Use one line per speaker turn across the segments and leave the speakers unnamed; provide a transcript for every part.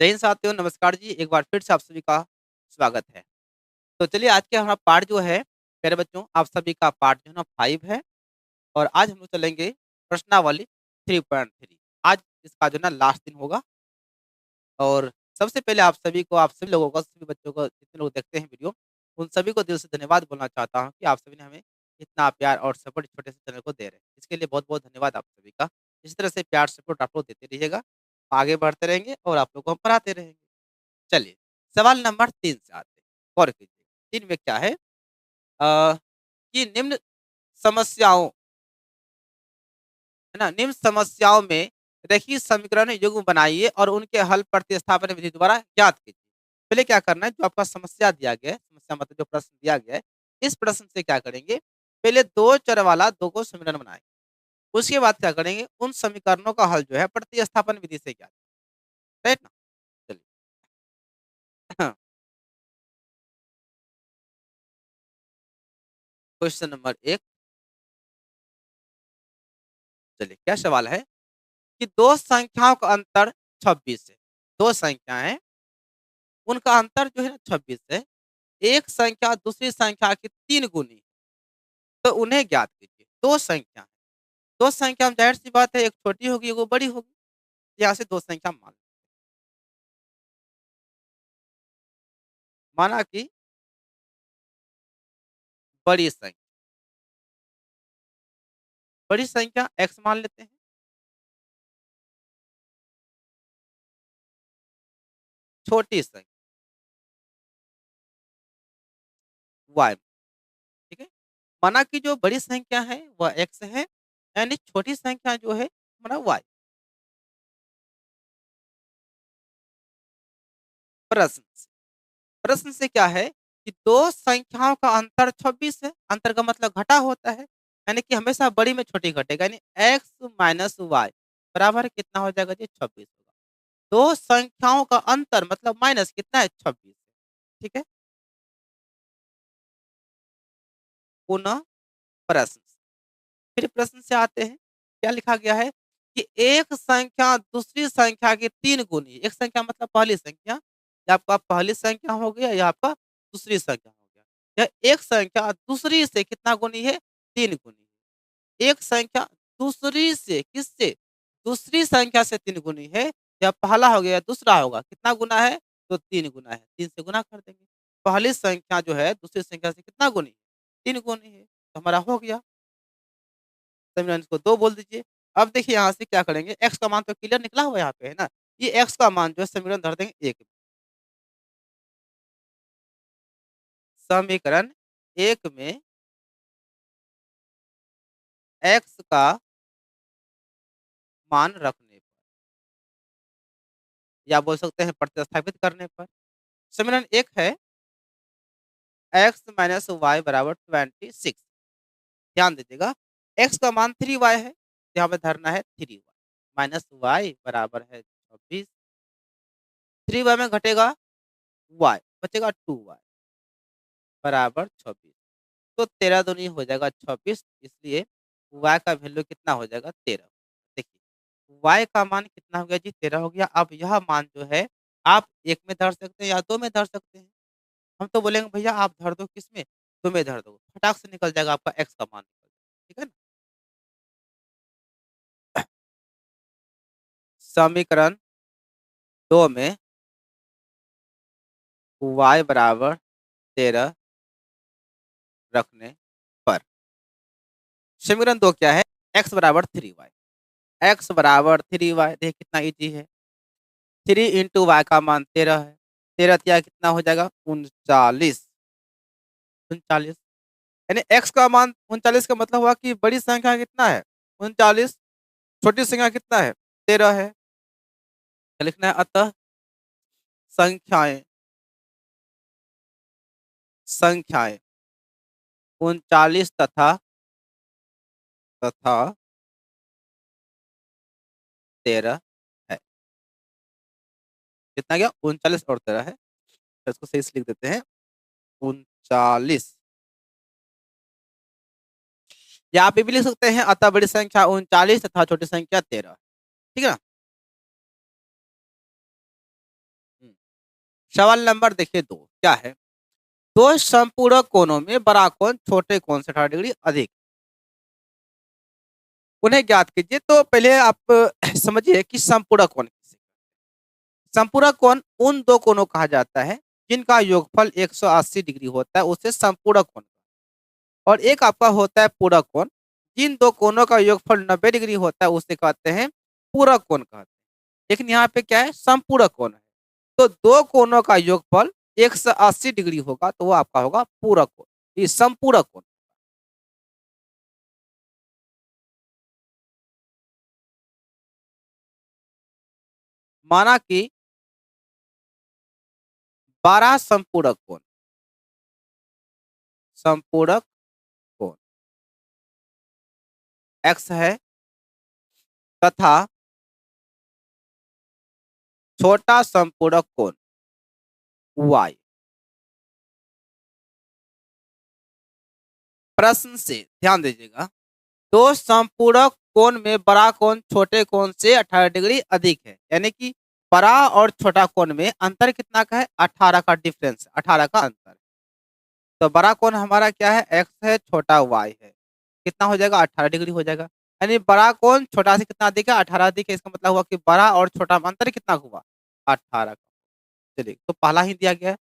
जय हिंद साथियों, नमस्कार जी। एक बार फिर से आप सभी का स्वागत है। तो चलिए आज के हमारा पार्ट जो है प्यारे बच्चों, आप सभी का पार्ट जो है ना 5 है और आज हम लोग चलेंगे प्रश्नावली 3.3। आज इसका जो है ना लास्ट दिन होगा और सबसे पहले आप सभी लोगों को, सभी बच्चों को, जितने लोग देखते हैं वीडियो, उन सभी को दिल से धन्यवाद बोलना चाहता हूँ कि आप सभी ने हमें इतना प्यार और सपोर्ट छोटे से चैनल को दे रहे हैं। इसके लिए बहुत-बहुत धन्यवाद आप सभी का। इसी तरह से प्यार सपोर्ट आप लोग देते रहिएगा, आगे बढ़ते रहेंगे और आप लोग को हम पढ़ाते रहेंगे। चलिए, सवाल नंबर 3 से आते हैं, गौर कीजिए। 3 में क्या है कि निम्न समस्याओं है ना? निम्न समस्याओं में रेखीय समीकरण युग्म बनाइए और उनके हल प्रतिस्थापन विधि द्वारा ज्ञात कीजिए। पहले क्या करना है, जो आपका समस्या दिया गया है, समस्या मतलब जो प्रश्न दिया गया है, इस प्रश्न से क्या करेंगे, पहले 2 चर वाला 2 को समीकरण बनाएँ। उसके बाद क्या करेंगे, उन समीकरणों का हल जो है प्रतिस्थापन विधि से ज्ञात, राइट ना? चलिए। क्वेश्चन नंबर 1, चलिए क्या सवाल है कि 2 संख्याओं का अंतर 26 है। 2 संख्या है, उनका अंतर जो है ना 26 है। एक संख्या दूसरी संख्या की 3 गुनी है, तो उन्हें ज्ञात कीजिए। 2 संख्या है, 2 संख्या में ज़ाहिर-सी बात है, एक छोटी होगी, एगो बड़ी होगी। यहाँ से 2 संख्या मान लें। माना कि बड़ी संख्या, बड़ी संख्या x मान लेते हैं, छोटी संख्या y, ठीक है? माना कि जो बड़ी संख्या है वह x है, यानी छोटी संख्या जो है हमारा y। प्रश्न से प्रश्न से क्या है कि 2 संख्याओं का अंतर 26 है, अंतर का मतलब घटा होता है, यानी कि हमेशा बड़ी में छोटी घटेगा, यानी x माइनस वाई बराबर कितना हो जाएगा जी 26 होगा। 2 संख्याओं का अंतर मतलब माइनस कितना है 26, ठीक है? पुनः प्रश्न, फिर प्रश्न से आते हैं, क्या लिखा गया है कि एक संख्या दूसरी संख्या की 3 गुनी, एक संख्या मतलब पहली संख्या, या आपका पहली संख्या हो गया या आपका दूसरी संख्या हो गया। या एक संख्या दूसरी से कितना गुनी है? 3 गुनी है। एक संख्या दूसरी से किससे? दूसरी संख्या से 3 गुनी है, या पहला हो गया या दूसरा होगा, कितना गुना है? तो 3 गुना है, 3 से गुना कर देंगे। पहली संख्या जो है दूसरी संख्या से कितना गुनी है? 3 गुनी है, तो हमारा हो गया। समीकरण को 2 बोल दीजिए। अब देखिए यहाँ से क्या करेंगे, x का मान तो क्लियर निकला हुआ है यहाँ पे, है ना? ये x का मान जो है समीकरण धर देंगे 1 में। समीकरण 1 में x का मान रखने पर, या बोल सकते हैं प्रतिस्थापित करने पर। समीकरण 1 है x माइनस वाई बराबर 26। ध्यान दीजिएगा, x का मान 3y है, यहाँ पे धरना है 3y माइनस y बराबर है 26। 3y में घटेगा y, बचेगा 2y बराबर 26। तो 13 दूनी हो जाएगा 26, इसलिए y का वैल्यू कितना हो जाएगा 13। देखिए y का मान कितना हो गया जी 13 हो गया। अब यह मान जो है आप 1 में धर सकते हैं या 2 में धर सकते हैं। हम तो बोलेंगे भैया आप धर दो किसमें? 2 में धर दो, फटाक से निकल जाएगा आपका x का मान निकल जाएगा, ठीक है ना? समीकरण 2 में y बराबर 13 रखने पर समीकरण 2 क्या है? x बराबर 3y, x बराबर 3y, देखिए कितना ईज़ी है। 3 इंटू वाई का मान 13 है। 13 तिया कितना हो जाएगा? 39, 39, यानी x का मान 39 का मतलब हुआ कि बड़ी संख्या कितना है? 39, छोटी संख्या कितना है? 13 है। क्या लिखना है? अतः संख्याएँ संख्याएँ 39 तथा 13 है। कितना गया? 39 और 13 है। तो इसको सही से लिख देते हैं 39, या आप ये भी लिख सकते हैं अतः बड़ी संख्या 39 तथा छोटी संख्या 13, ठीक है ना? सवाल नंबर देखिए 2 क्या है? दो संपूरक कोणों में बड़ा कोण छोटे कोण से 18 डिग्री अधिक, उन्हें ज्ञात कीजिए। तो पहले आप समझिए कि संपूरक कोण किसे, संपूरक कोण उन दो कोणों कहा जाता है जिनका योगफल 180 डिग्री होता है, उसे संपूरक कोण। और एक आपका होता है पूरक कोण, जिन दो कोणों का योगफल 90 डिग्री होता है उसे कहते हैं पूरक कोण कहते हैं। लेकिन यहाँ पे क्या है, संपूरक कोण है। तो दो कोणों का योगफल 180 डिग्री होगा तो वो आपका होगा पूरक कोण, ये संपूरक कोण। माना कि 12 संपूरक कोण, संपूरक कोण x है तथा छोटा संपूरक कोण y। प्रश्न से ध्यान दीजिएगा, दो संपूरक कोण में बड़ा कोण छोटे कोण से 18 डिग्री अधिक है, यानी कि बड़ा और छोटा कोण में अंतर कितना का है, 18 का डिफरेंस, 18 का अंतर। तो बड़ा कोण हमारा क्या है, x है, छोटा y है, कितना हो जाएगा, 18 डिग्री हो जाएगा। यानी बड़ा कोण छोटा से कितना अधिक है, 18 अधिक है। इसका मतलब हुआ कि बड़ा और छोटा में अंतर कितना हुआ, 18 का। चलिए, तो पहला ही दिया गया है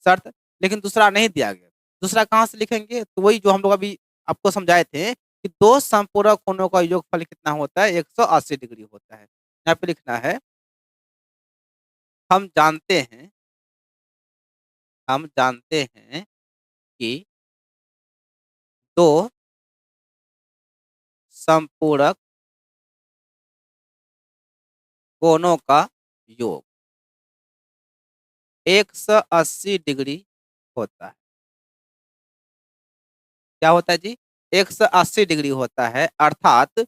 शर्त, लेकिन दूसरा नहीं दिया गया। दूसरा कहाँ से लिखेंगे, तो वही जो हम लोग अभी आपको समझाए थे कि दो संपूरक कोणों का योगफल कितना होता है, 180 डिग्री होता है। यहाँ पे लिखना है, हम जानते हैं, हम जानते हैं कि दो संपूरक कोणों का योग 180 डिग्री होता है। क्या होता है जी, 180 डिग्री होता है, अर्थात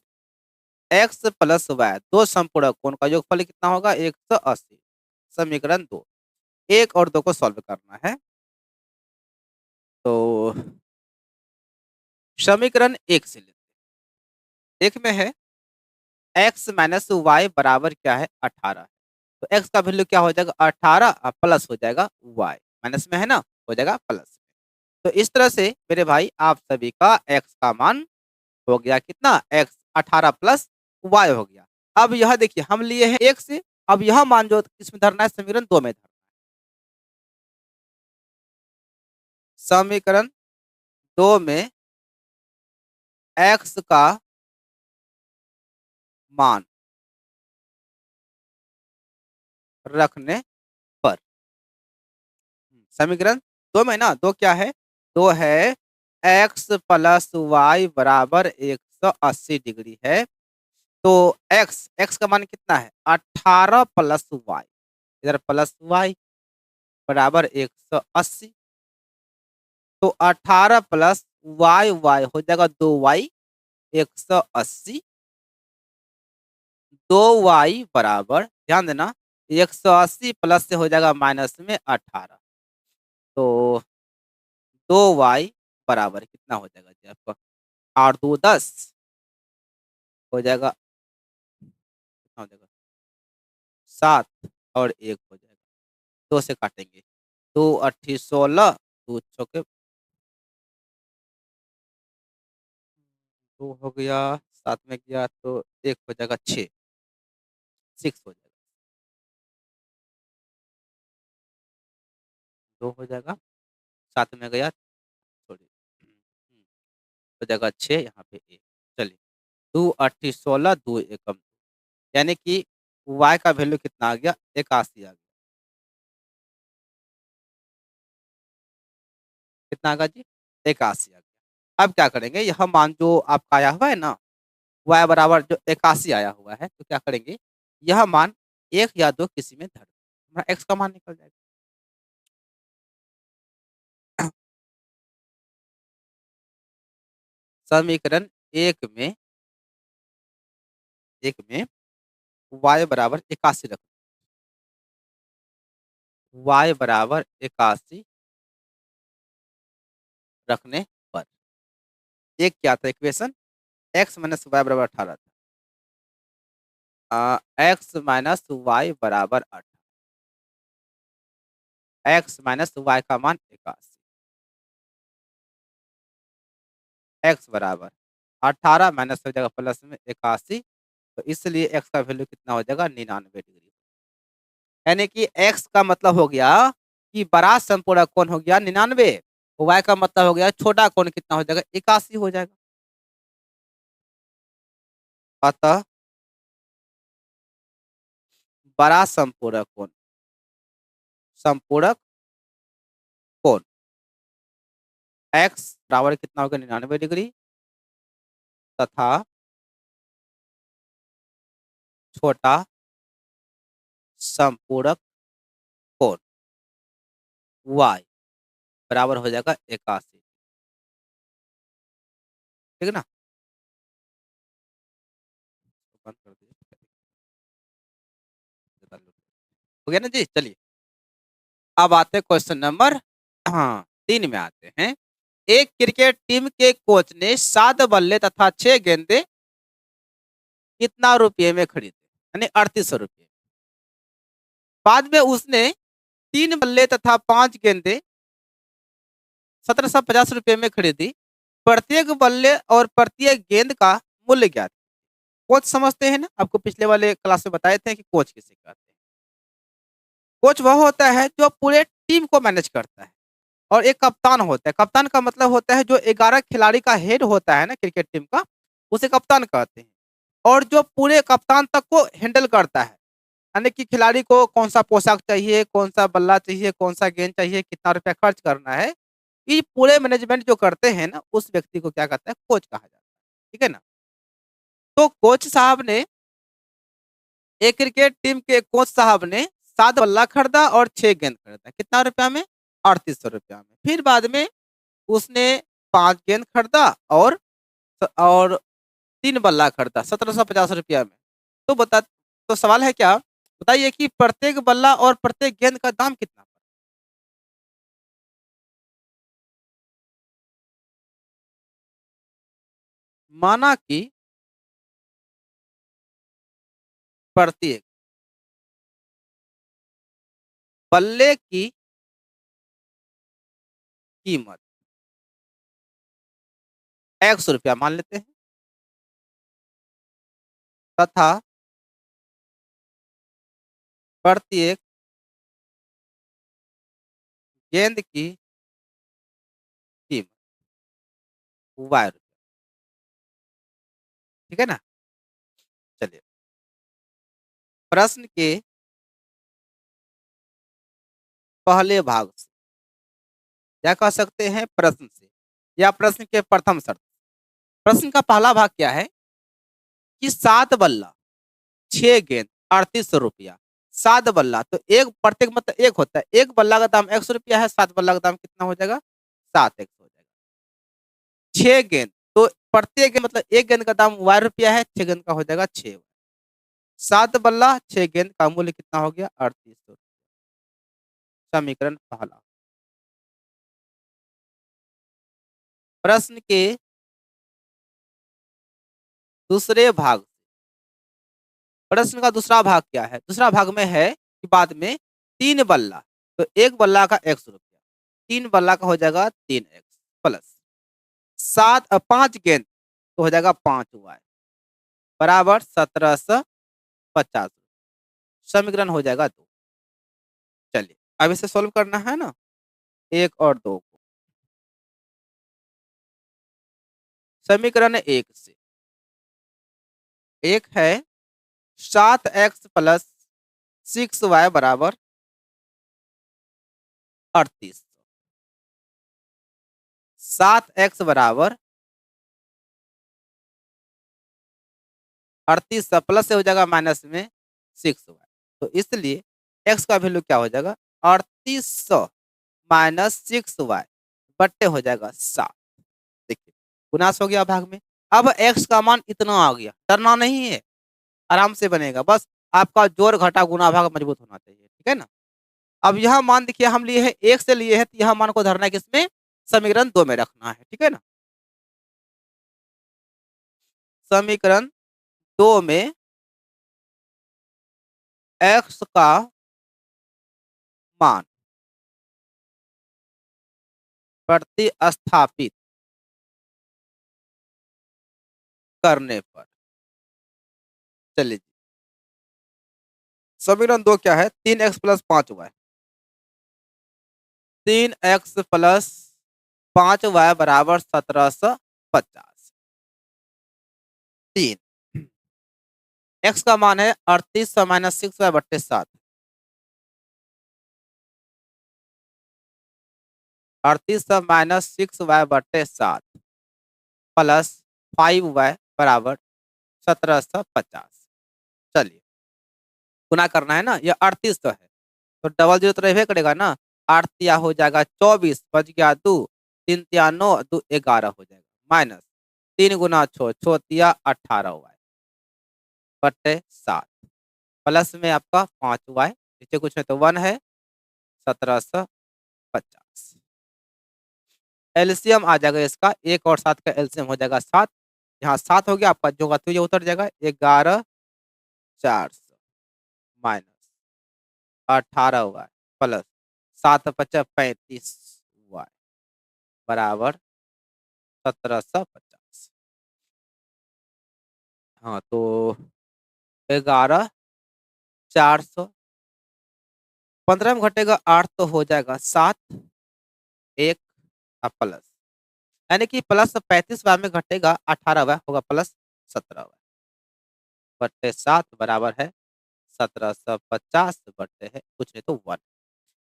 x प्लस वाई, दो संपूरक कोण का योगफल कितना होगा, 180। समीकरण 2, एक और दो को सॉल्व करना है। तो समीकरण एक से लेते हैं। एक में है x माइनस वाई बराबर क्या है, 18। तो x का वैल्यू क्या हो जाएगा, 18 प्लस हो जाएगा y, माइनस में है ना, हो जाएगा प्लस। तो इस तरह से मेरे भाई आप सभी का x का मान हो गया कितना, x 18 प्लस y हो गया। अब यह देखिए हम लिए हैं एक से, अब यह मान जो इसमें धरना है समीकरण 2 में धरना है। समीकरण 2 में x का मान रखने पर, समीकरण 2 में ना, दो क्या है, दो है x प्लस वाई बराबर 180 डिग्री है। तो x का मान कितना है, 18 प्लस वाई, इधर प्लस वाई बराबर 180। तो 18 प्लस वाई वाई हो जाएगा 2y, 180। 2y बराबर, ध्यान देना, 180 प्लस से हो जाएगा माइनस में 18। तो 2y बराबर कितना हो जाएगा जी आपका, 8 2 10 हो जाएगा, कितना हो जाएगा, 7 और 1 हो जाएगा, 2 से काटेंगे, 2 8 16, 2 छके 2 हो गया, 7 में गया तो 1 हो जाएगा 6, 6 हो जाएगा, 2 हो जाएगा, 7 में गया, सॉरी, हो जाएगा 6, यहाँ पे 1। चलिए, 2 8 16, 2 एकम, यानी कि y का वैल्यू कितना आ गया, 81 आ गया। कितना आ गया जी, 81 आ गया। अब क्या करेंगे, यह मान जो आपका आया हुआ है ना, y बराबर जो 81 आया हुआ है, तो क्या करेंगे, यह मान एक या दो किसी में धर दें, हमारा x का मान निकल जाएगा। समीकरण एक में y बराबर 81 रख, y बराबर 81 रखने पर एक क्या था इक्वेशन, x माइनस वाई बराबर 18 था, x माइनस वाई बराबर 18। x माइनस वाई का मान 81, x बराबर 18 माइनस हो जाएगा प्लस में 81, तो इसलिए x का वैल्यू कितना हो जाएगा 99 डिग्री। यानी कि x का मतलब हो गया कि बड़ा समपूरक कोण हो गया 99, y का मतलब हो गया छोटा कोण कितना हो जाएगा 81 हो जाएगा। अतः बड़ा समपूरक कोण, समपूरक कोण x बराबर कितना होगा 99 डिग्री तथा छोटा समपूरक कोण y बराबर हो जाएगा 81। ठीक है ना, बंद कर दिए। हो गया ना जी। चलिए अब आते हैं क्वेश्चन नंबर 3 में आते हैं। एक क्रिकेट टीम के कोच ने 7 बल्ले तथा 6 गेंदे कितना रुपये में खरीदे, यानी 3800 रुपये। बाद में उसने 3 बल्ले तथा 5 गेंदे 1750 रुपये में खरीदी। प्रत्येक बल्ले और प्रत्येक गेंद का मूल्य क्या था? कोच समझते हैं ना, आपको पिछले वाले क्लास में बताए थे कि कोच किसे कहते हैं। कोच वह होता है जो पूरे टीम को मैनेज करता है, और एक कप्तान होता है। कप्तान का मतलब होता है जो 11 खिलाड़ी का हेड होता है ना क्रिकेट टीम का, उसे कप्तान कहते हैं। और जो पूरे कप्तान तक को हैंडल करता है, यानी कि खिलाड़ी को कौन सा पोशाक चाहिए, कौन सा बल्ला चाहिए, कौन सा गेंद चाहिए, कितना रुपया खर्च करना है, ये पूरे मैनेजमेंट जो करते हैं ना, उस व्यक्ति को क्या कहता है, कोच कहा जाता है। ठीक है ना। तो कोच साहब ने, एक क्रिकेट टीम के कोच साहब ने 7 बल्ला खरीदा और 6 गेंद खरीदा, कितना रुपया में, 3800 रुपया में। फिर बाद में उसने 5 गेंद खरीदा और 3 बल्ला खरीदा 1750 रुपया में। तो बता, तो सवाल है क्या, बताइए कि प्रत्येक बल्ला और प्रत्येक गेंद का दाम कितना पड़ा? माना कि प्रत्येक बल्ले की कीमत 100 रुपया मान लेते हैं, तथा प्रत्येक गेंद की कीमत वाई रुपया। ठीक है ना। चलिए प्रश्न के पहले भाग से, या कह सकते हैं प्रश्न से, या प्रश्न के प्रथम शर्त। प्रश्न का पहला भाग क्या है कि 7 बल्ला 6 गेंद 3800 रुपया। 7 बल्ला तो एक प्रत्येक मतलब एक होता है, एक बल्ला का दाम 100 रुपया है, 7 बल्ला का दाम कितना हो जाएगा, 7 एक्स हो जाएगा। 6 गेंद तो प्रत्येक गेंद मतलब एक गेंद का दाम वाई रुपया है, 6 गेंद का हो जाएगा 6। 7 बल्ला 6 गेंद का मूल्य कितना हो गया, 3800। समीकरण पहला। प्रश्न के दूसरे भाग, प्रश्न का दूसरा भाग क्या है, दूसरा भाग में है कि बाद में 3 बल्ला, तो एक बल्ला का 100 रुपया, 3 बल्ला का हो जाएगा 3 एक्स प्लस 5 गेंद तो हो जाएगा 5 वाई बराबर 1750। समीकरण हो जाएगा 2। चलिए अब इसे सोल्व करना है ना, 1 और 2 को। समीकरण 1 से, एक है 7 एक्स प्लस 6 वाई बराबर 38। 7 एक्स बराबर 38 प्लस से हो जाएगा माइनस में 6 वाई, तो इसलिए एक्स का वैल्यू क्या हो जाएगा, 3800 माइनस 6 वाई बट्टे हो जाएगा 7। देखिए गुनाश हो गया भाग में। अब एक्स का मान इतना आ गया, डरना नहीं है, आराम से बनेगा, बस आपका जोड़ घटा गुना भाग मजबूत होना चाहिए। ठीक है ना। अब यह मान देखिए हम लिए हैं, एक से लिए हैं, तो यह मान को धरना है किसमें, समीकरण 2 में रखना है। ठीक है ना। समीकरण 2 में एक्स का मान प्रतिस्थापित करने पर, चलिए जी, समीकरण 2 क्या है? 3x plus 5y, 3x plus 5y बराबर 1750। 3 x का मान है 3800 माइनस 6y बट्टे 7, 3800 माइनस 6y बट्टे 7 प्लस 5y बराबर 1750। चलिए, गुना करना है ना, ये 3800 है तो डबल जीरो तो रहबे करेगा ना। 8 तिया हो जाएगा 24, बच गया 2, 3 तिया 9, 2 11 हो जाएगा, माइनस 3 गुना 6, 6 तिया 18 वाई बट्टे 7 प्लस में आपका 5 वाई, नीचे कुछ है तो 1 है, 1750। एलसीएम आ जाएगा इसका, 1 और 7 का एलसीएम हो जाएगा 7, यहाँ 7 हो गया आपका, जो का तो ये उतर जाएगा, 11,400 माइनस 18 वाई प्लस 7 पचा 35 वाई बराबर 1750। हाँ तो 11,400, 15 में घटेगा 8 तो हो जाएगा 7, 1 प्लस, यानी कि प्लस 35 में घटेगा 18 होगा प्लस 17 बट्टे 7 बराबर है 1750 बट्टे है कुछ नहीं तो 1।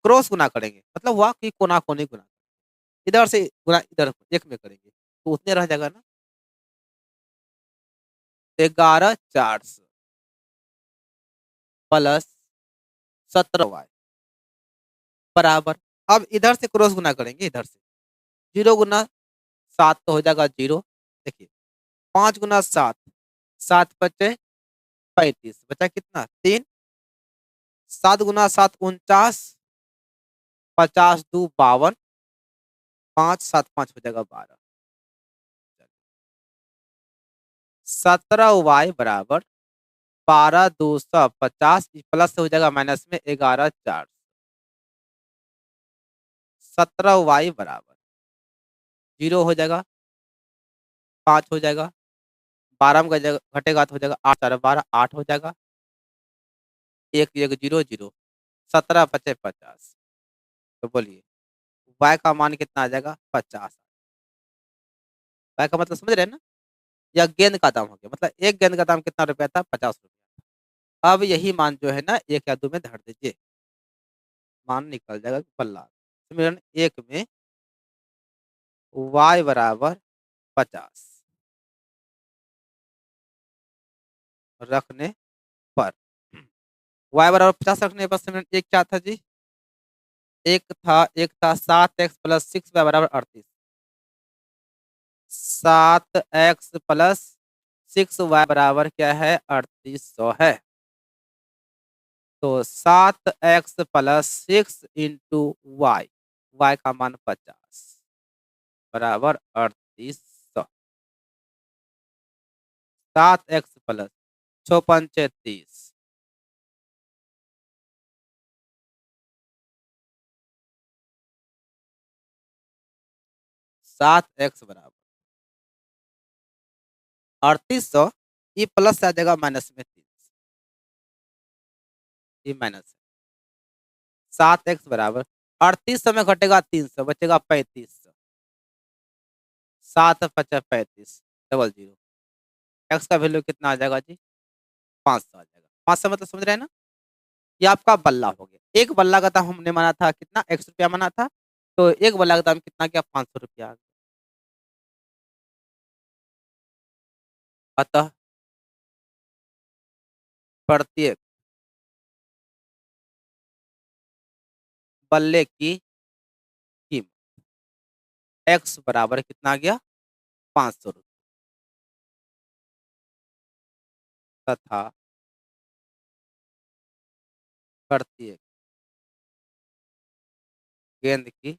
क्रॉस गुना करेंगे मतलब हुआ कि कोना कोनी गुना, इधर से गुना इधर एक में करेंगे तो उतने रह जाएगा ना, 11,400 प्लस 17 बराबर, अब इधर से क्रॉस गुना करेंगे, इधर से 0 गुना 7 तो हो जाएगा 0, देखिए 5 गुना 7, 7 पचे 35, बचा कितना 3, 7 गुना 7 49, 50 2 52, 5 7 5 हो जाएगा 12, 17y बराबर 12,250 प्लस से हो जाएगा माइनस में 11,400, 17y बराबर 0 हो जाएगा, 5 हो जाएगा, 12 में घटेगा तो हो जाएगा 8 4 12, 8 हो जाएगा, 1 1 0 0, 17 पचे 50, तो बोलिए y का मान कितना आ जाएगा 50। y का मतलब समझ रहे हैं ना, या गेंद का दाम हो गया, मतलब एक गेंद का दाम कितना रुपया था 50 रुपया। अब यही मान जो है ना 1 या 2 में धर दीजिए, मान निकल जाएगा बल्ला। समीकरण 1 में y बराबर 50 रखने पर, y बराबर 50 रखने पर समीकरण 1 क्या था जी? एक था 7x प्लस 6y बराबर 38, 7x प्लस 6y बराबर क्या है 3800 है, तो 7x plus 6 into Y, Y का मान 50 बराबर 3800, 7x प्लस 6 पंचे 30, 7x बराबर 3800, ये प्लस आ जाएगा माइनस में 3, ये माइनस है, 7x बराबर 3800 में घटेगा 300 बचेगा 3500, 7 पचा 35 डबल जीरो, एक्स का वैल्यू कितना आ जाएगा जी 500 आ जाएगा। 500 मतलब समझ रहे हैं ना, ये आपका बल्ला हो गया। एक बल्ला का दाम हमने माना था कितना, x रुपया माना था, तो एक बल्ला का दाम कितना गया 500 रुपया आ गया। अतः प्रत्येक बल्ले की कीमत x बराबर कितना गया 500 रुपये, तथा प्रत्येक गेंद की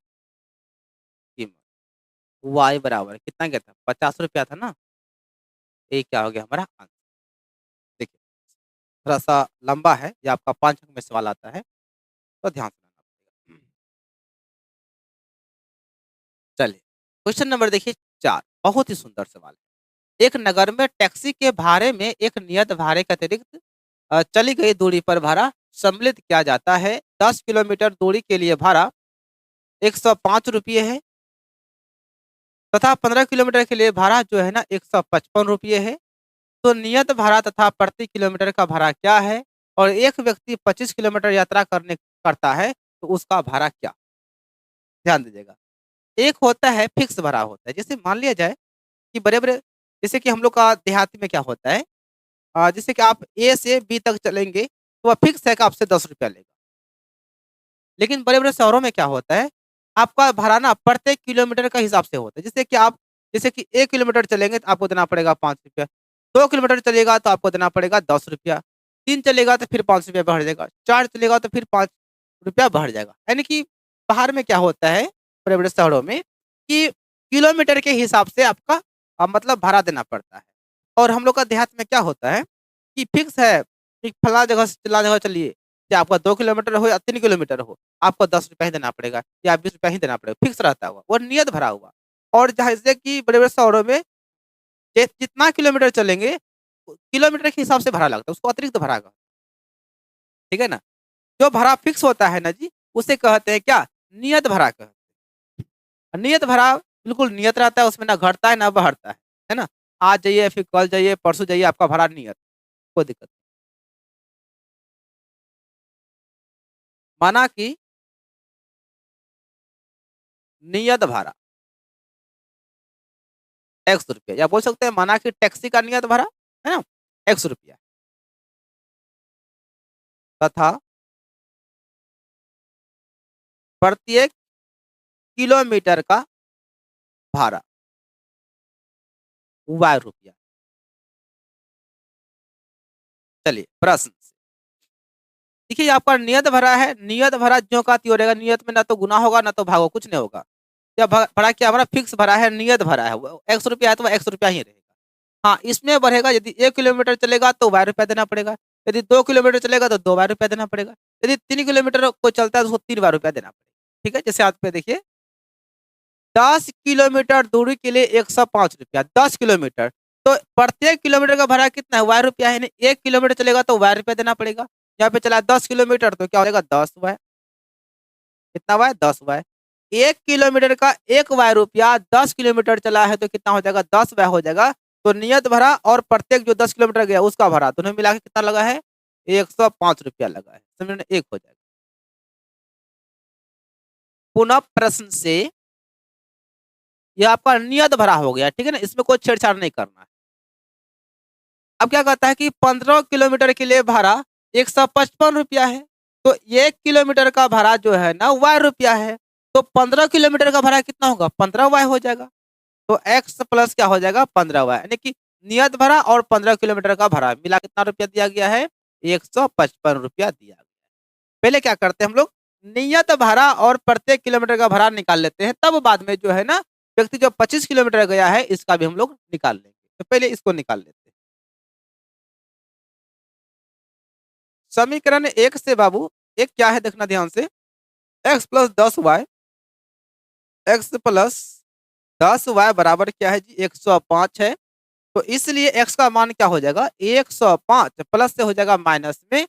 कीमत y बराबर कितना गया था 50 रुपया था ना, ये क्या हो गया हमारा आंसर। देखिए थोड़ा सा लंबा है, ये आपका 5 अंक में सवाल आता है, तो ध्यान से क्वेश्चन नंबर देखिए 4, बहुत ही सुंदर सवाल है। एक नगर में टैक्सी के भाड़े में एक नियत भाड़े के अतिरिक्त चली गई दूरी पर भाड़ा सम्मिलित किया जाता है। 10 किलोमीटर दूरी के लिए भाड़ा 105 रुपये है तथा 15 किलोमीटर के लिए भाड़ा जो है ना 155 रुपये है। तो नियत भाड़ा तथा प्रति किलोमीटर का भाड़ा क्या है? और एक व्यक्ति 25 किलोमीटर यात्रा करता है तो उसका भाड़ा क्या? ध्यान दीजिएगा। एक होता है फिक्स भाड़ा होता है। जैसे मान लिया जाए कि बड़े-बड़े, जैसे कि हम लोग का देहात में क्या होता है, जैसे कि आप ए से बी तक चलेंगे तो वह फिक्स है कि आपसे 10 रुपया लेगा। लेकिन बड़े-बड़े शहरों में क्या होता है, आपका भाड़ा ना प्रत्येक किलोमीटर का हिसाब से होता है। जैसे कि 1 किलोमीटर चलेंगे तो आपको देना पड़ेगा 5 रुपया, 2 किलोमीटर चलेगा तो आपको देना पड़ेगा 10 रुपया, 3 चलेगा तो फिर 5 रुपया बढ़ जाएगा, 4 चलेगा तो फिर 5 रुपया बढ़ जाएगा। यानी कि बाहर में क्या होता है, बड़े-बड़े शहरों में, कि किलोमीटर के हिसाब से आपका मतलब भाड़ा देना पड़ता है। और हम लोग का देहात में क्या होता है कि फिक्स है कि फलाँ जगह से चिल्ला जगह चलिए, चाहे आपका 2 किलोमीटर हो या 3 किलोमीटर हो, आपको 10 रुपया ही देना पड़ेगा या 20 रुपया ही देना पड़ेगा, फिक्स रहता है वो नियत भरा हुआ। और जैसे कि बड़े-बड़े शहरों में जितना किलोमीटर चलेंगे, किलोमीटर के हिसाब से भाड़ा लगता है, उसको अतिरिक्त भाड़ा का, ठीक है ना? जो भाड़ा फिक्स होता है ना जी, उसे कहते हैं क्या? नियत भाड़ा कहते हैं। नियत भाड़ा बिल्कुल नियत रहता है, उसमें ना घटता है ना बढ़ता है ना? आज जाइए, फिर कल जाइए, परसों जाइए, आपका भाड़ा नियत, कोई दिक्कत नहीं। माना कि नियत भाड़ा ₹X या बोल सकते हैं माना कि टैक्सी का नियत भाड़ा, है ना? ₹X तथा प्रत्येक किलोमीटर का भाड़ा ₹Y। चलिए प्रश्न से। देखिए आपका नियत भरा है, नियत भरा ज्यों का त्यों रहेगा, नियत में ना तो गुना होगा ना तो भाग होगा, कुछ नहीं होगा। या भरा क्या हमारा फिक्स भरा है, नियत भरा है, वो ₹X है तो वो ₹X ही रहेगा। हाँ, इसमें बढ़ेगा, यदि 1 किलोमीटर चलेगा तो ₹Y देना पड़ेगा, यदि 2 किलोमीटर चलेगा तो ₹2 देना पड़ेगा, यदि 3 किलोमीटर कोई चलता है तो उसको ₹3 देना पड़ेगा। ठीक है? जैसे आप पे देखिए 10 किलोमीटर दूरी के लिए ₹105, 10 किलोमीटर, तो प्रत्येक किलोमीटर का भाड़ा कितना है? ₹Y है, यानी 1 किलोमीटर चलेगा तो ₹Y देना पड़ेगा। यहाँ पे चला 10 किलोमीटर तो क्या हो जाएगा 10 वाय, कितना वाय 10 वाय। 1 किलोमीटर का 1 वाय रुपया, 10 किलोमीटर चला है तो कितना हो जाएगा 10 वाय हो जाएगा। तो नियत भरा और प्रत्येक जो 10 किलोमीटर गया उसका भाड़ा दोनों मिला के कितना लगा है? ₹105 लगा है। समझ में? 1 हो जाएगा। पुनः प्रश्न से, ये आपका नियत भरा हो गया, ठीक है ना? इसमें कोई छेड़छाड़ नहीं करना है। अब क्या कहता है कि 15 किलोमीटर के लिए भाड़ा ₹155 है। तो 1 किलोमीटर का भाड़ा जो है ना ₹Y है। तो 15 किलोमीटर का भाड़ा कितना होगा? 15 वाय हो जाएगा। तो x प्लस क्या हो जाएगा? 15 वाय, यानी कि नियत भाड़ा और 15 किलोमीटर का भाड़ा मिला कितना रुपया दिया गया है? ₹155 दिया गया है। पहले क्या करते हैं हम लोग? नियत भाड़ा और प्रत्येक किलोमीटर का भाड़ा निकाल लेते हैं, तब बाद में जो है ना व्यक्ति जो 25 किलोमीटर गया है इसका भी हम लोग निकाल लेंगे। तो पहले इसको निकाल लेते हैं। समीकरण 1 से बाबू, एक क्या है देखना ध्यान से, x plus 10 Y, X plus 10 Y बराबर क्या है जी? 105 है। तो इसलिए x का मान क्या हो जाएगा? 105 प्लस से हो जाएगा माइनस में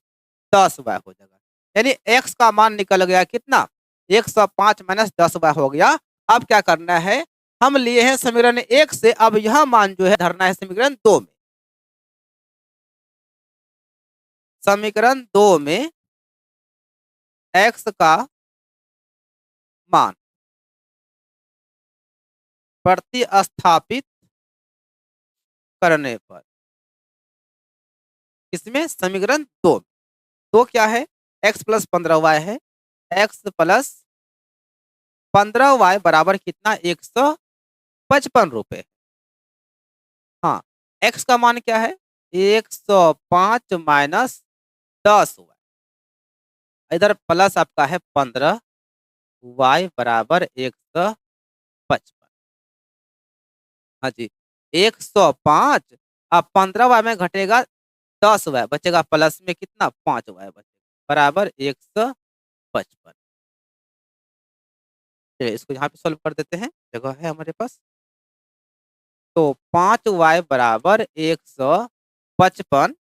10 वाई हो जाएगा। यानी x का मान निकल गया कितना? 105 माइनस 10 वाई हो गया। अब क्या करना है? हम लिए हैं समीकरण 1 से, अब यह मान जो है धरना है समीकरण 2 में। समीकरण 2 में x का मान प्रतिस्थापित करने पर, इसमें समीकरण 2 तो क्या है? x प्लस 15 वाई है, x प्लस 15 वाई बराबर कितना? 155 रुपए। हाँ, x का मान क्या है? 105 माइनस 10 वाई, इधर प्लस आपका है 15 वाई बराबर 155। हाँ जी, 105, अब 15 वाई में घटेगा 10 वाई, बचेगा प्लस में कितना? 5 वाई बचेगा, बराबर 155। चलिए इसको यहाँ पे सॉल्व कर देते हैं, जगह है हमारे पास। तो 5y बराबर 155,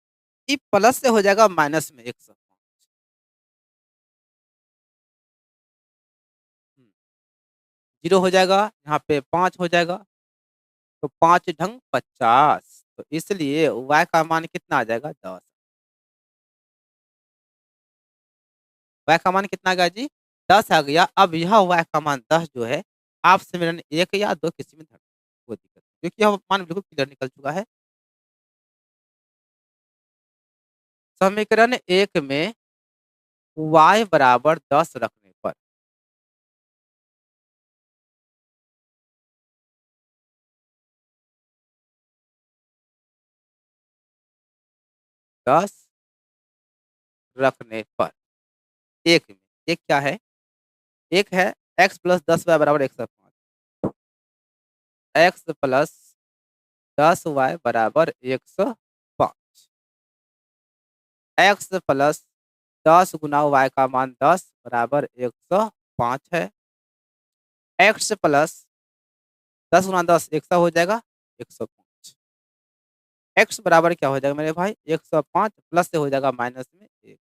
ये प्लस से हो जाएगा माइनस में 105। 0 हो जाएगा, यहाँ पे 5 हो जाएगा, तो 5 ढंग 50, तो इसलिए y का मान कितना आ जाएगा 10। y का मान कितना आ गया जी 10 आ गया। अब यह y का मान 10 जो है आपसे मेरा एक या दो किसी में धर कोई दिक्कत नहीं, क्योंकि यह मान बिल्कुल क्लियर निकल चुका है। समीकरण 1 में y बराबर 10 रखने पर 10 रखने पर एक में एक क्या है, एक है x प्लस 10y बराबर 105, x प्लस 10y बराबर 105, x प्लस 10 गुना y का मान 10 बराबर 105 है। x प्लस 10 गुना 10 100 हो जाएगा 105। x बराबर क्या हो जाएगा मेरे भाई 105 प्लस से हो जाएगा माइनस में 1,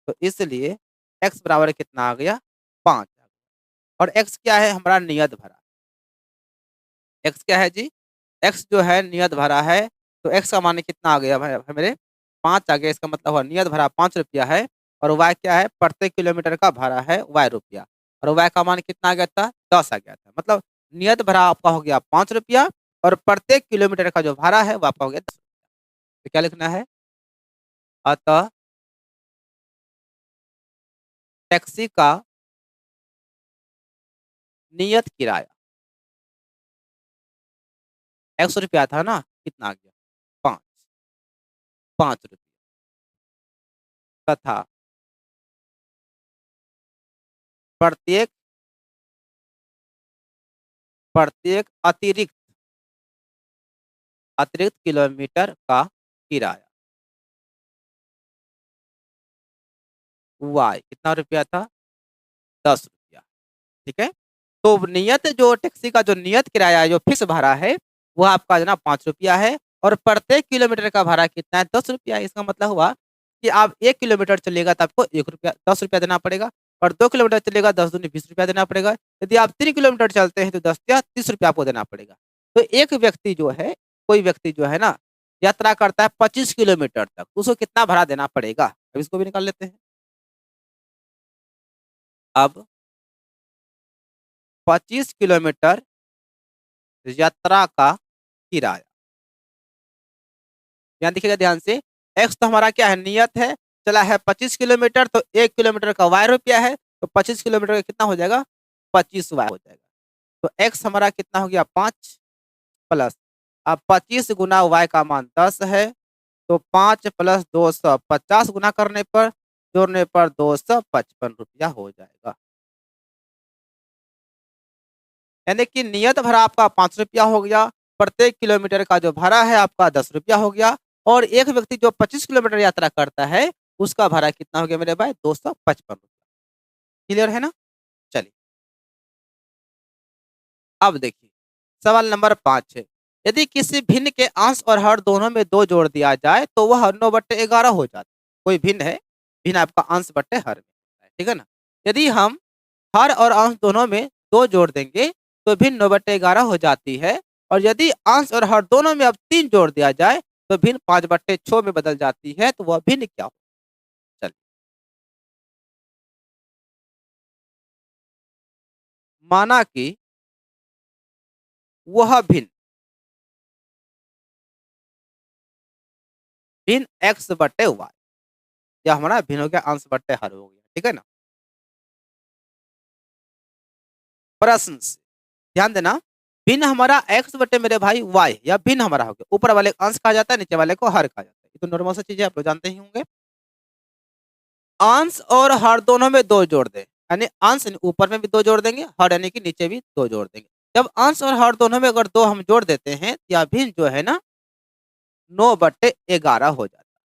तो इसलिए x बराबर कितना आ गया 5 आ गया। और x क्या है हमारा नियत भरा, x क्या है जी x जो है नियत भरा है, तो x का मान कितना आ गया भाई मेरे 5 आ गया। इसका मतलब हुआ नियत भरा 5 रुपया है, और y क्या है प्रत्येक किलोमीटर का भाड़ा है y रुपया, और y का मान कितना आ गया था 10 आ गया था। मतलब नियत भरा आपका हो गया 5 रुपया, और प्रत्येक किलोमीटर का जो भाड़ा है वो आपका हो गया 10 रुपया। तो क्या लिखना है, अतः टैक्सी का नियत किराया 100 रुपया था ना, कितना आ गया 5, 5 रुपया, तथा प्रत्येक प्रत्येक अतिरिक्त अतिरिक्त किलोमीटर का किराया y कितना रुपया था 10 रुपया। ठीक है, तो नियत जो टैक्सी का जो नियत किराया है, जो फिक्स भाड़ा है, वो आपका जना 5 रुपया है, और प्रत्येक किलोमीटर का भाड़ा कितना है 10 रुपया। इसका मतलब हुआ कि आप 1 किलोमीटर चलेगा तो आपको 1 रुपया 10 रुपया देना पड़ेगा, और 2 किलोमीटर चलेगा 10 दूनी 20 रुपया देना पड़ेगा। यदि आप 3 किलोमीटर चलते हैं तो 10 या 30 रुपया आपको देना पड़ेगा। तो एक व्यक्ति जो है, कोई व्यक्ति जो है ना यात्रा करता है 25 किलोमीटर तक, तो उसको कितना भाड़ा देना पड़ेगा, अब इसको भी निकाल लेते हैं। अब 25 किलोमीटर यात्रा का किराया, यहाँ देखिएगा ध्यान से, एक्स तो हमारा क्या है नियत है, चला है 25 किलोमीटर, तो 1 किलोमीटर का y रुपया है, तो 25 किलोमीटर का कितना हो जाएगा 25y हो जाएगा। तो एक्स हमारा कितना हो गया 5, प्लस अब 25 गुना y का मान 10 है, तो 5 प्लस 250 गुना करने पर जोड़ने पर 255 रुपया हो जाएगा। यानी कि नियत भाड़ा आपका 5 रुपया हो गया, प्रत्येक किलोमीटर का जो भाड़ा है आपका 10 रुपया हो गया, और एक व्यक्ति जो 25 किलोमीटर यात्रा करता है उसका भाड़ा कितना हो गया मेरे भाई 255 रुपया। क्लियर है ना। चलिए अब देखिए सवाल नंबर 5 है, यदि किसी भिन्न के अंश और हर दोनों में 2 जोड़ दिया जाए तो वह 9/11 हो जाता है। कोई भिन्न है, भिन्न आपका अंश बट्टे हर में होता है, ठीक है ना। यदि हम हर और अंश दोनों में 2 जोड़ देंगे तो भिन्न 9/11 हो जाती है, और यदि अंश और हर दोनों में अब 3 जोड़ दिया जाए तो भिन्न 5/6 में बदल जाती है, तो वह भिन्न क्या हो। चलिए माना कि वह भिन्न भिन्न x/y, यह हमारा भिन्न हो गया अंश बट्टे हर हो गया, ठीक है ना। प्रश्न से ध्यान देना, भिन्न हमारा x बटे मेरे भाई y, या भिन्न हमारा हो गया, ऊपर वाले को अंश कहा जाता है, नीचे वाले को हर कहा जाता है, ये तो नॉर्मल सी चीजें आप लोग जानते ही होंगे। अंश और हर दोनों में 2 जोड़ दें, यानी अंश यानी ऊपर में भी 2 जोड़ देंगे, हर यानी कि नीचे भी 2 जोड़ देंगे। जब अंश और हर दोनों में अगर 2 हम जोड़ देते हैं, या भिन्न जो है ना 9/11 हो जाता है।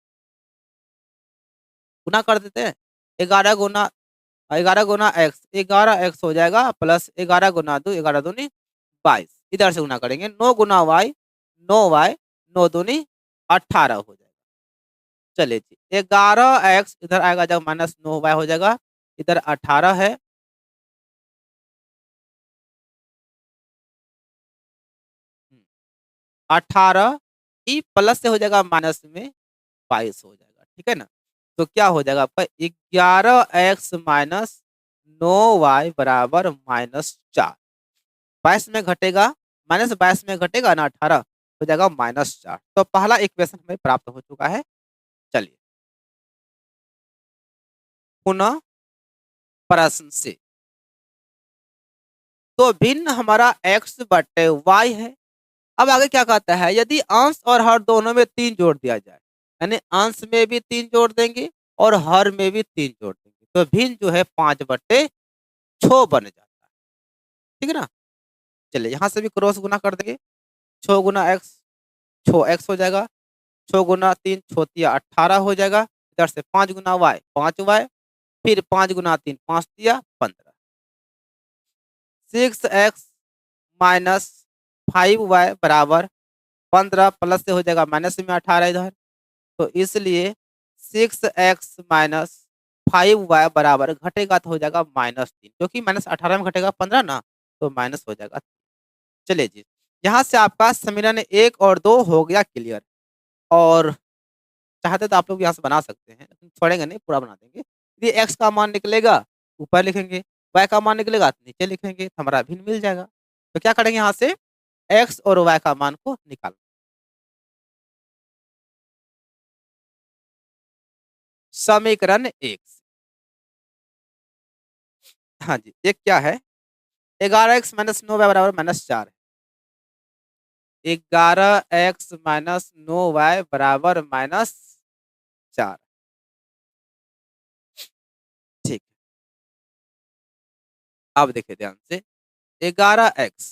गुना कर देते हैं, 11 गुना और 11 गुना एक्स, 11 एक्स हो जाएगा प्लस 11 गुना 2, 11 दूनी 22। इधर से गुना करेंगे 9 गुना वाई, 9 वाई, 9 दूनी 18 हो जाएगा। चलिए जी, 11 एक्स इधर आएगा जब माइनस 9 वाई हो जाएगा, इधर 18 है। 18 ई प्लस से हो जाएगा माइनस में 22 हो जाएगा, ठीक है ना। तो क्या हो जाएगा आपका 11 एक्स माइनस 9 वाई बराबर -4। 22 में घटेगा, -22 में घटेगा ना 18, हो जाएगा -4। तो पहला इक्वेशन हमें प्राप्त हो चुका है। चलिए पुनः प्रश्न से, तो भिन्न हमारा x बटे y है। अब आगे क्या कहता है, यदि अंश और हर दोनों में 3 जोड़ दिया जाए, यानी अंश में भी 3 जोड़ देंगे और हर में भी 3 जोड़ देंगे, तो भिन्न जो है 5/6 बन जाता है, ठीक है ना। चलिए यहाँ से भी क्रॉस गुना कर देंगे, 6 गुना एक्स 6 एक्स हो जाएगा, 6 गुना 3 6 18 हो जाएगा। इधर से 5 गुना वाई 5 वाई, फिर 5 गुना 3 5 × 3 = 15। 6 एक्स माइनस 5 वाई बराबर 15, प्लस से हो जाएगा माइनस में 18 इधर, तो इसलिए 6 एक्स माइनस 5 वाई बराबर घटेगा तो हो जाएगा -3, क्योंकि -18 में घटेगा 15 ना, तो माइनस हो जाएगा। चलिए जी, यहाँ से आपका समीकरण 1 और 2 हो गया क्लियर। और चाहते तो आप लोग यहाँ से बना सकते हैं, लेकिन छोड़ेंगे नहीं, पूरा बना देंगे। यदि एक्स का मान निकलेगा ऊपर लिखेंगे, वाई का मान निकलेगा तो नीचे लिखेंगे, तो हमारा भिन्न मिल जाएगा। तो क्या करेंगे, यहाँ से एक्स और वाई का मान को निकाल, समीकरण 1। हाँ जी, एक क्या है, 11 एक्स माइनस 9 वाई बराबर -4 है। 11 एक्स माइनस 9 वाई बराबर -4, ठीक। अब देखिए ध्यान से, 11 एक्स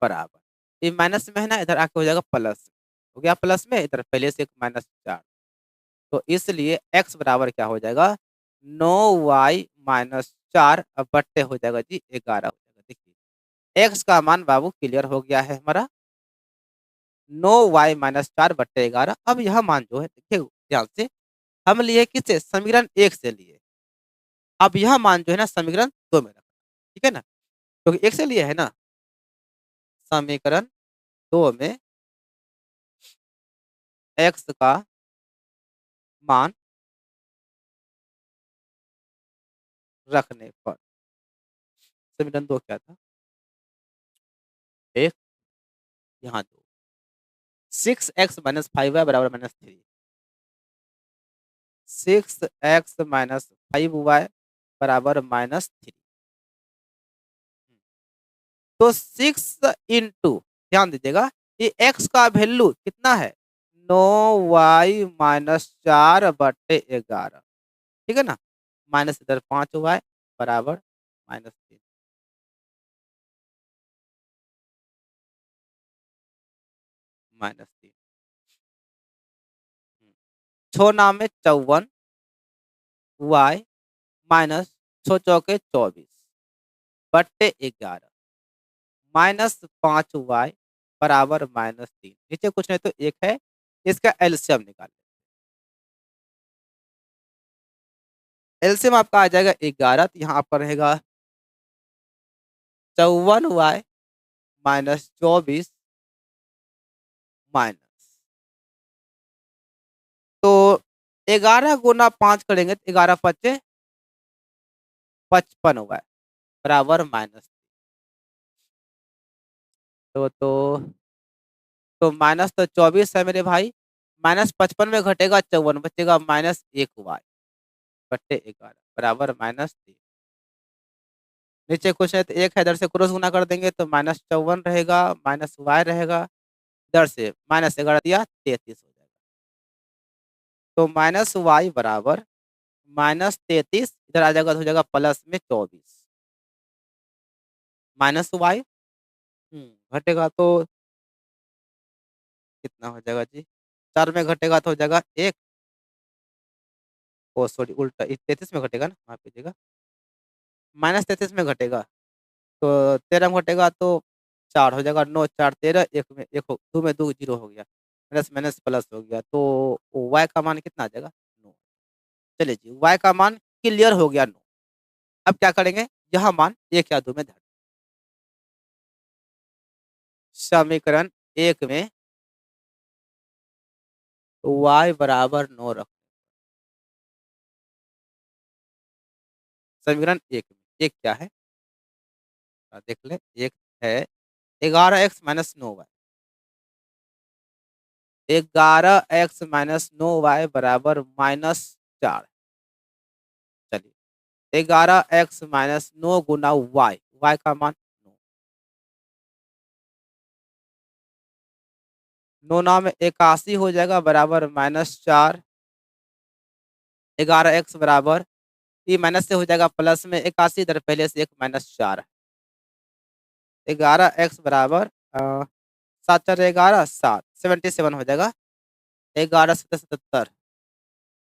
बराबर, ये माइनस में है ना, इधर आके हो जाएगा प्लस, हो गया प्लस में, इधर पहले से एक -4, तो इसलिए एक्स बराबर क्या हो जाएगा, 9 वाई -4, अब बट्टे हो जाएगा जी 11 हो जाएगा। देखिए एक्स का मान बाबू क्लियर हो गया है हमारा, 9 वाई -4 बट्टे 11। अब यह मान जो है देखिए ध्यान से, हम लिए किससे, समीकरण 1 से लिए। अब यह मान जो है ना समीकरण 2 में रखना, ठीक है ना, क्योंकि 1 से लिए है ना, समीकरण 2 में एक्स का मान रखने पर, समीकरण 2 क्या था, एक, यहाँ 2, 6 एक्स माइनस 5 वाई बराबर -3, 6 एक्स माइनस 5 वाई बराबर -3। तो 6 × ध्यान दीजिएगा, ये एक्स का वैल्यू कितना है, 9 वाई -4 बटे 11, ठीक है ना, माइनस इधर 5 वाई बराबर -3, -3। 6 नाम में 54 वाई माइनस 6 × 4 = 24 बट्टे 11 -5 वाई बराबर -3, नीचे कुछ नहीं तो एक है, इसका एलसीएम निकाल, एलसीएम आपका आ जाएगा 11, तो यहाँ आपका रहेगा 54 वाई -24 माइनस, तो 11 गुना 5 करेंगे तो 11 × 5 = 55 वाई बराबर -3। तो माइनस तो 24 है मेरे भाई, -55 में घटेगा 54, बचेगा -1 वाई बट्टे 11 बराबर -3। नीचे कुछ है तो एक है, इधर से क्रॉस गुना कर देंगे तो -54 रहेगा, -y रहेगा, इधर से -11 दिया 33 हो जाएगा। तो -y बराबर -33, इधर आ जाएगा तो हो जाएगा प्लस में 24, -y घटेगा तो कितना हो जाएगा जी, 4 में घटेगा तो हो जाएगा 1, ओ सॉरी उल्टा 33 में घटेगा ना, माफ कीजिएगा, -33 में घटेगा, तो 13 में घटेगा तो 4 हो जाएगा, 9 4 13, 1 में 1 हो 2 में 2 0 हो गया, माइनस माइनस प्लस हो गया, तो y का मान कितना आ जाएगा? 9। चलिए जी, y का मान क्लियर हो गया 9। अब क्या करेंगे? यह मान 1 या 2 में धर समीकरण 1 में y बराबर 9 रख समीकरण 1 में, 1 क्या है? देख लें, 1 है 11x minus 9y। 11x minus 9y बराबर -4। चलिए 11x माइनस 9 गुना y का मान 9। 9 9 में 81 हो जाएगा बराबर -4। 11x बराबर ये माइनस से हो जाएगा प्लस में 81, इधर पहले से एक -4 है। 11x बराबर 7 4 11 7 77 हो जाएगा। 11 7 77,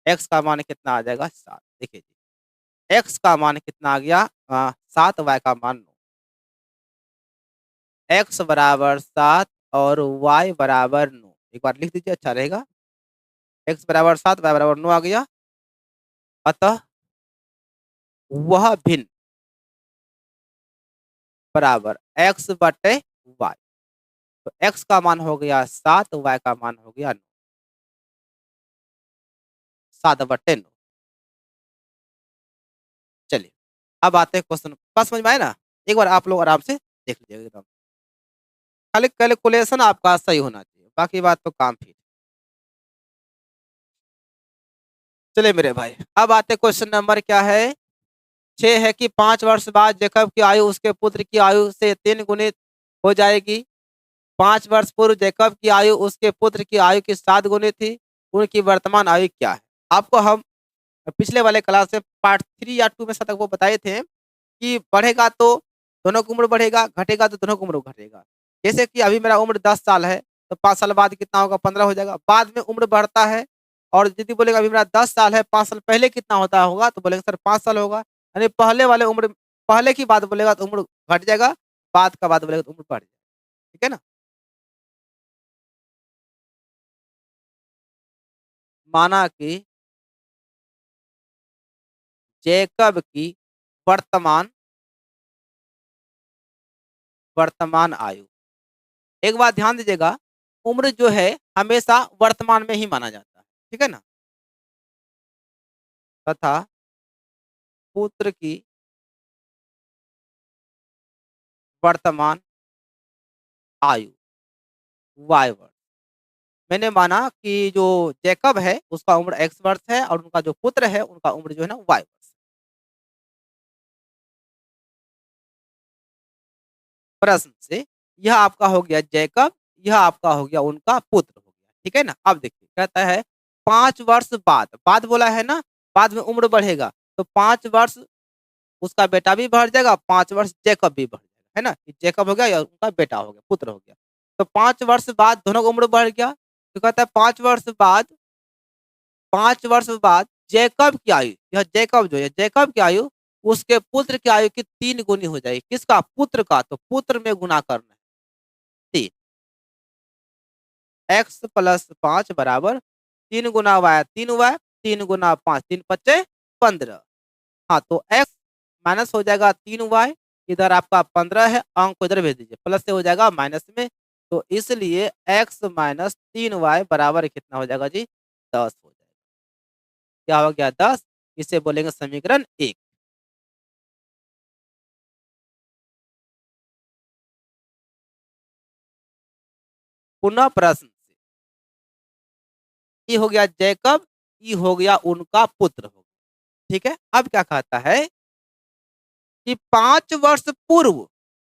x का मान कितना आ जाएगा? 7। देखिए जी, x का मान कितना आ गया? 7, y का मान 9। x बराबर 7 और y बराबर 9। एक बार लिख दीजिए, अच्छा रहेगा। x बराबर 7, y बराबर 9 आ गया। अतः वह भिन्न बराबर x बटे y। तो x का मान हो गया 7, y का मान हो गया 9। 7 बटे 9। चलिए, अब आते हैं क्वेश्चन। बात समझ में आए ना? एक बार आप लोग आराम से देख लीजिएगा एकदम। खाली कैलकुलेशन आपका सही होना चाहिए, बाकी बात तो काम फिट। चलिए मेरे भाई, अब आते क्वेश्चन नंबर क्या है? 6 है कि 5 वर्ष बाद जैकब की आयु उसके पुत्र की आयु से 3 गुणित हो जाएगी। 5 वर्ष पूर्व जैकब की आयु उसके पुत्र की आयु की 7 गुनी थी। उनकी वर्तमान आयु क्या है? आपको हम पिछले वाले क्लास में पार्ट 3 या 2 में शायद वो बताए थे कि बढ़ेगा तो दोनों की उम्र बढ़ेगा, घटेगा तो दोनों की उम्र घटेगा। जैसे कि अभी मेरा उम्र 10 साल है, तो 5 साल बाद कितना होगा? 15 हो जाएगा। बाद में उम्र बढ़ता है और यदि बोलेगा अभी मेरा 10 साल है, 5 साल पहले कितना होता होगा? तो बोलेंगे सर 5 साल होगा। यानी पहले वाले उम्र, पहले की बात बोलेगा तो उम्र घट जाएगा, बाद का बात बोलेगा तो उम्र बढ़ जाएगा। ठीक है ना? माना कि जैकब की वर्तमान वर्तमान आयु। एक बात ध्यान दीजिएगा, उम्र जो है हमेशा वर्तमान में ही माना जाता है। ठीक है ना? तथा पुत्र की वर्तमान आयु y वर्ष। मैंने माना कि जो जैकब है उसका उम्र x वर्ष है और उनका जो पुत्र है उनका उम्र जो है ना y वर्ष। प्रश्न से यह आपका हो गया जैकब, यह आपका हो गया उनका पुत्र हो गया। ठीक है ना? अब देखिए कहता है 5 वर्ष बाद, बाद बोला है ना, बाद में उम्र बढ़ेगा तो 5 वर्ष उसका बेटा भी बढ़ जाएगा, 5 वर्ष जैकब भी बढ़ जाएगा, है ना? कि जैकब हो गया या उनका बेटा हो गया, पुत्र हो गया। तो 5 वर्ष बाद दोनों की उम्र बढ़ गया, तो कहता है 5 वर्ष बाद, 5 वर्ष बाद जैकब की आयु, यह जैकब जो है, जैकब की आयु उसके पुत्र की आयु की 3 गुनी हो जाएगी। किसका? पुत्र का। तो पुत्र में गुणा करना है 3। x प्लस 5 बराबर 3 गुना y, 3y, 3 गुना 5, 3 पच्चे 15। हाँ, तो x माइनस हो जाएगा 3y, इधर आपका 15 है, अंक को इधर भेज दीजिए, प्लस से हो जाएगा माइनस में। तो इसलिए x माइनस 3y बराबर कितना हो जाएगा जी? 10 हो जाएगा। क्या हो गया? 10। इसे बोलेंगे समीकरण 1। पुनः प्रश्न से, ये हो गया जैकब, ये हो गया उनका पुत्र हो गया। ठीक है? अब क्या कहता है कि 5 वर्ष पूर्व,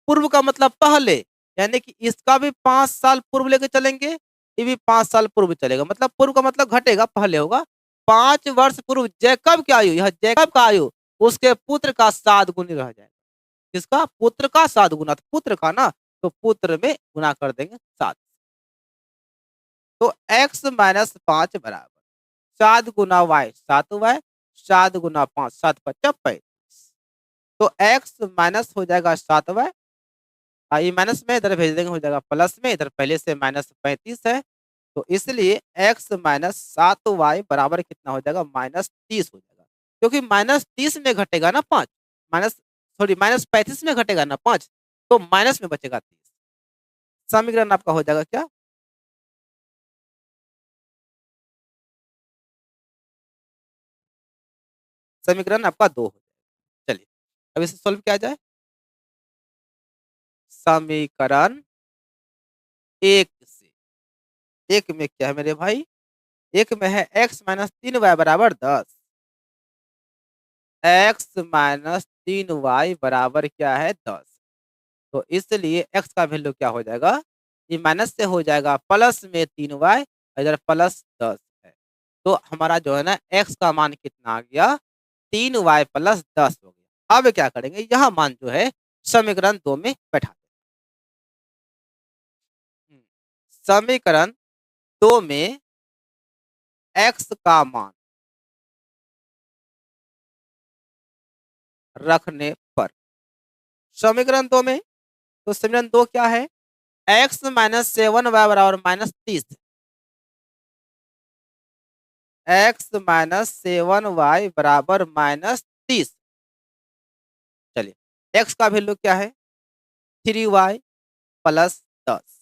पूर्व का मतलब पहले, यानी कि इसका भी 5 साल पूर्व लेके चलेंगे, ये भी 5 साल पूर्व चलेगा। मतलब पूर्व का मतलब घटेगा, पहले होगा। 5 वर्ष पूर्व जैकब की आयु, यह जैकब का आयु उसके पुत्र का 7 गुनी रह जाएगा। किसका? पुत्र का 7 गुना। तो पुत्र का ना, तो पुत्र में गुना कर देंगे 7। तो x माइनस 5 बराबर 7 गुना y 7y, 7 गुना 5 7 पच्चा 35। तो x माइनस हो जाएगा 7y, ये माइनस में इधर भेज देंगे, हो जाएगा प्लस में, इधर पहले से -35 है, तो इसलिए x माइनस 7y बराबर कितना हो जाएगा, -30 हो जाएगा, क्योंकि -30 में घटेगा ना 5, -35 में घटेगा ना 5, तो माइनस में बचेगा 30। समीकरण आपका हो जाएगा क्या, समीकरण आपका 2 हो जाएगा। चलिए अब इसे सोल्व किया जाए। समीकरण 1 से, 1 में क्या है मेरे भाई, 1 में है x माइनस 3y बराबर 10, x माइनस 3y बराबर क्या है 10, तो इसलिए x का वैल्यू क्या हो जाएगा, ये माइनस से हो जाएगा प्लस में 3y, इधर प्लस 10 है, तो हमारा जो है ना x का मान कितना आ गया, 3y प्लस 10 हो गया। अब क्या करेंगे, यह मान जो है समीकरण 2 में बैठा दें। समीकरण 2 में x का मान रखने पर, समीकरण 2 में, तो समीकरण 2 क्या है, x माइनस 7y बराबर -30, x माइनस 7y बराबर -30। चलिए x का वैल्यू क्या है, 3y प्लस 10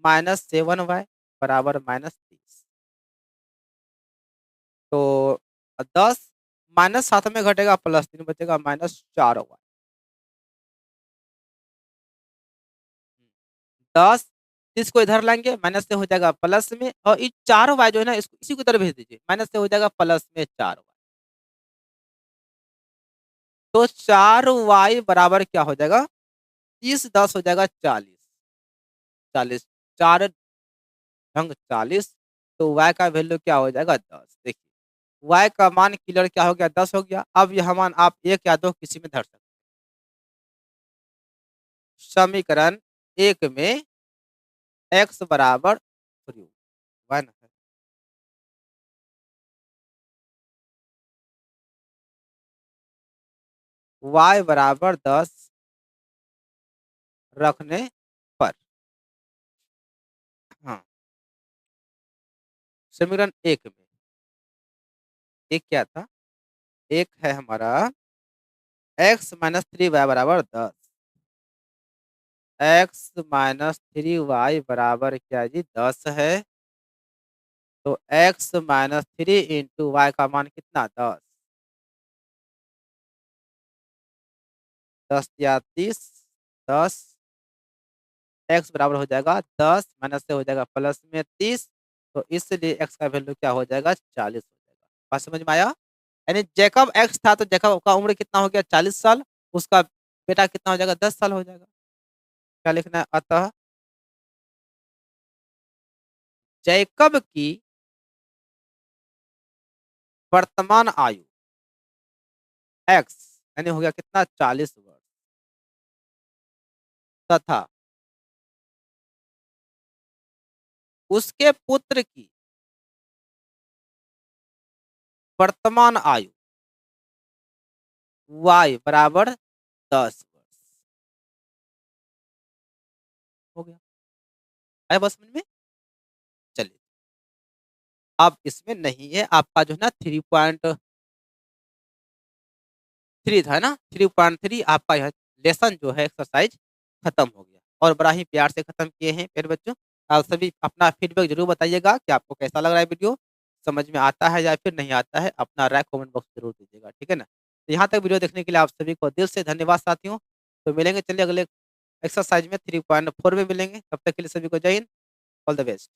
-7y बराबर -30, तो 10 माइनस 7 में घटेगा प्लस 3 बचेगा -4y, 10 30 को इधर लाएंगे, माइनस से हो जाएगा प्लस में, और ये 4y जो है ना इसको इसी की तरफ भेज दीजिए, माइनस से हो जाएगा प्लस में 4y, तो 4y बराबर क्या हो जाएगा, 30 10 हो जाएगा 40, 40 4 ढंग 40, तो y का वैल्यू क्या हो जाएगा 10। देखिए y का मान क्लियर क्या हो गया, 10 हो गया। अब यह मान आप एक या दो किसी में धर सकते हैं। समीकरण 1 में x बराबर, सॉरी y ना, y बराबर 10 रखने पर, हाँ समीकरण 1 में एक क्या था, एक है हमारा x माइनस 3y बराबर 10, x माइनस 3y बराबर क्या जी 10 है, तो x माइनस 3 इंटू वाई का मान कितना 10, 10 या 30, 10, x बराबर हो जाएगा 10 माइनस से हो जाएगा प्लस में 30, तो इसलिए x का वैल्यू क्या हो जाएगा 40 हो जाएगा। बात समझ में आया, यानी जैकब x था तो जैकब का उम्र कितना हो गया 40 साल, उसका बेटा कितना हो जाएगा 10 साल हो जाएगा। क्या लिखना है, अतः जैकब की वर्तमान आयु x यानी हो गया कितना 40 वर्ष, तथा उसके पुत्र की वर्तमान आयु y बराबर 10 वर्ष हो गया। आया बस समझ में। चलिए अब इसमें नहीं है आपका जो है ना 3.3 था ना, 3.3 आपका यह लेसन जो है एक्सरसाइज खत्म हो गया, और बड़ा ही प्यार से खत्म किए हैं फिर बच्चों। आप सभी अपना फीडबैक जरूर बताइएगा कि आपको कैसा लग रहा है वीडियो, समझ में आता है या फिर नहीं आता है, अपना राय कमेंट बॉक्स जरूर दीजिएगा, ठीक है ना। तो यहाँ तक वीडियो देखने के लिए आप सभी को दिल से धन्यवाद साथियों। तो मिलेंगे चलिए अगले एक्सरसाइज में 3.4 में मिलेंगे, तब तक के लिए सभी को जय हिंद, ऑल द बेस्ट।